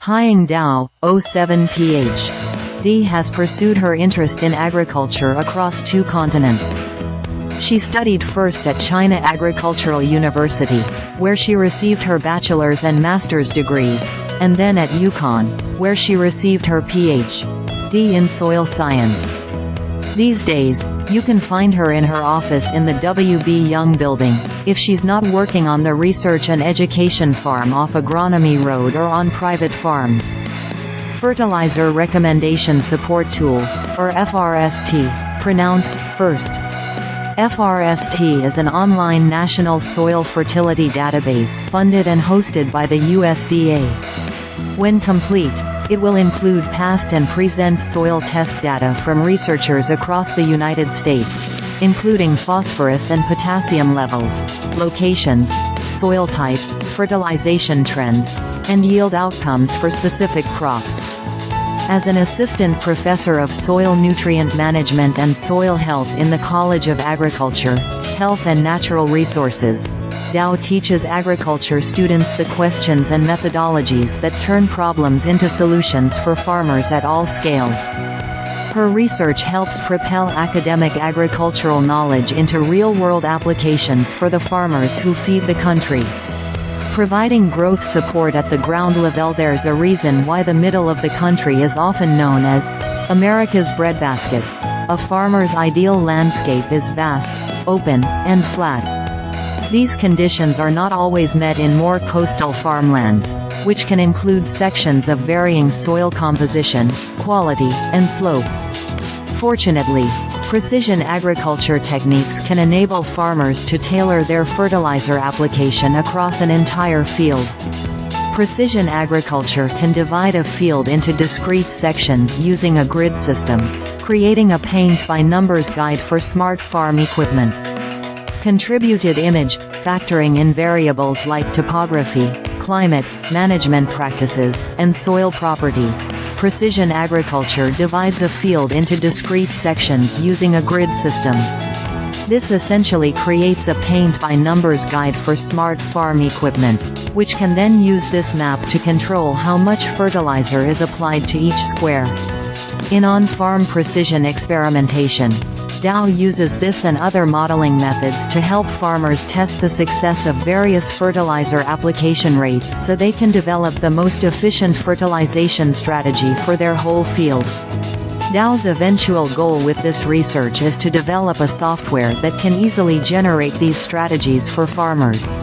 Haiying Dao, 07 Ph.D. has pursued her interest in agriculture across 2 continents. She studied first at China Agricultural University, where she received her bachelor's and master's degrees, and then at UConn, where she received her Ph.D. in soil science. These days, you can find her in her office in the W.B. Young building, if she's not working on the research and education farm off Agronomy Road or on private farms. Fertilizer Recommendation Support Tool, or FRST, pronounced, first. FRST is an online national soil fertility database funded and hosted by the USDA. When complete, it will include past and present soil test data from researchers across the United States, including phosphorus and potassium levels, locations, soil type, fertilization trends, and yield outcomes for specific crops. As an assistant professor of soil nutrient management and soil health in the College of Agriculture, Health and Natural Resources, Dao teaches agriculture students the questions and methodologies that turn problems into solutions for farmers at all scales. Her research helps propel academic agricultural knowledge into real-world applications for the farmers who feed the country. Providing growth support at the ground level. There's a reason why the middle of the country is often known as America's breadbasket. A farmer's ideal landscape is vast, open, and flat. These conditions are not always met in more coastal farmlands, which can include sections of varying soil composition, quality, and slope. Fortunately, precision agriculture techniques can enable farmers to tailor their fertilizer application across an entire field. Precision agriculture can divide a field into discrete sections using a grid system, creating a paint-by-numbers guide for smart farm equipment. Contributed image, factoring in variables like topography, climate, management practices, and soil properties. Precision agriculture divides a field into discrete sections using a grid system. This essentially creates a paint-by-numbers guide for smart farm equipment, which can then use this map to control how much fertilizer is applied to each square. In on-farm precision experimentation, Dao uses this and other modeling methods to help farmers test the success of various fertilizer application rates so they can develop the most efficient fertilization strategy for their whole field. Dao's eventual goal with this research is to develop a software that can easily generate these strategies for farmers.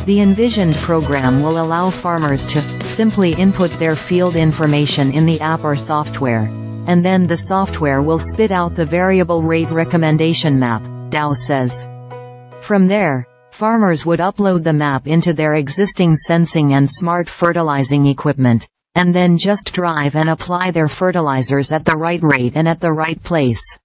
The envisioned program will allow farmers to simply input their field information in the app or software, and then the software will spit out the variable rate recommendation map, Dao says. From there, farmers would upload the map into their existing sensing and smart fertilizing equipment, and then just drive and apply their fertilizers at the right rate and at the right place.